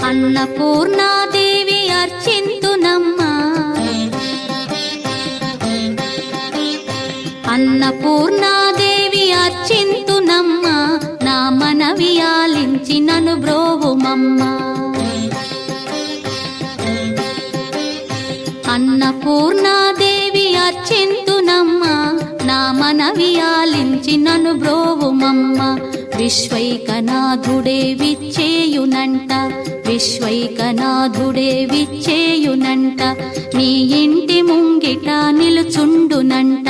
అన్నపూర్ణాదేవి అర్చింతునమ్మా, అన్నపూర్ణాదేవి అర్చింతునమ్మా, నా మనవి ఆలించి నన్ను బ్రోవుమమ్మా. అన్నపూర్ణాదేవి అర్చింతునమ్మా, నా మనవి ఆలించి నన్ను బ్రోవుమమ్మా. విశ్వైకనాథుడే విచ్చేయునంట, విశ్వైకనాథుడే విచ్చేయునంట, నీ ఇంటి ముంగిట నిలుచుండునంట,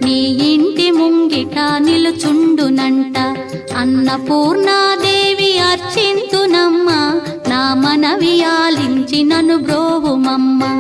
నీ ఇంటి ముంగిట నిలుచుండునంట. అన్నపూర్ణాదేవి అర్చింతునమ్మా, నా మనవి ఆలించి నన్ను బ్రోవుమమ్మా.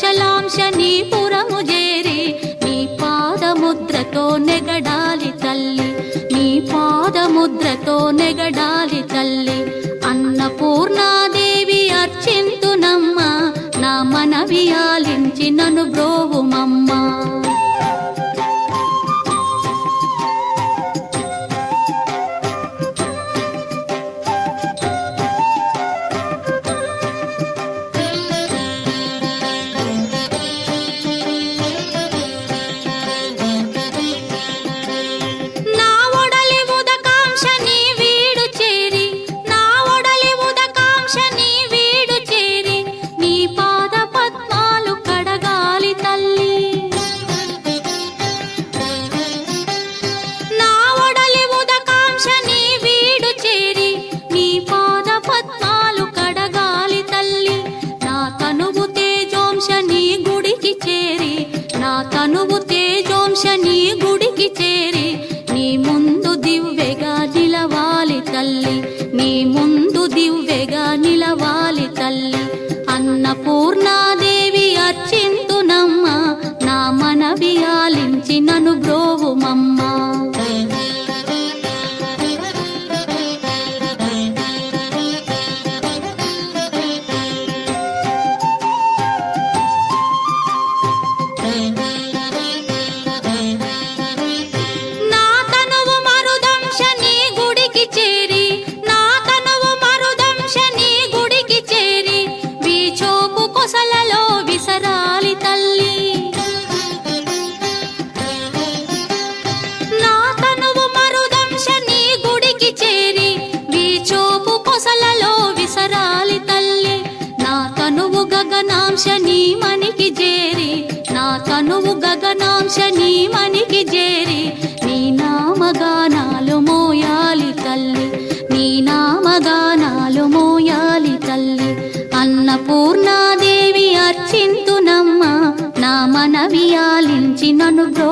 అచలాంశనీపురము చేరి నీ పాదముద్రతో నెగడాలి తల్లి, నీ పాదముద్రతో నెగడాలి తల్లి. అన్నపూర్ణాదేవి అర్చింతునమ్మా, నా మనవి ఆలించి నన్ను బ్రోవుమమ్మా. తనువు తేజోంశని గుడికి చేరి నీ ముందు దివ్వెగా నిలవాలి తల్లి, నీ ముందు దివ్వెగా నిలవాలి తల్లి. అన్నపూర్ణాదేవి అర్చింతునమ్మా, నా మనవి ఆలించి నన్ను బ్రోవుమమ్మా. గగనాంశని మనికి చేరి, నా తనువు గగనాంశని మనికి చేరి నీ నామగానాలు మోయాలి తల్లి, నీ నామగానాలు మోయాలి తల్లి. అన్నపూర్ణాదేవి అర్చింతునమ్మా, నా మనవి ఆలించి నన్ను బ్రో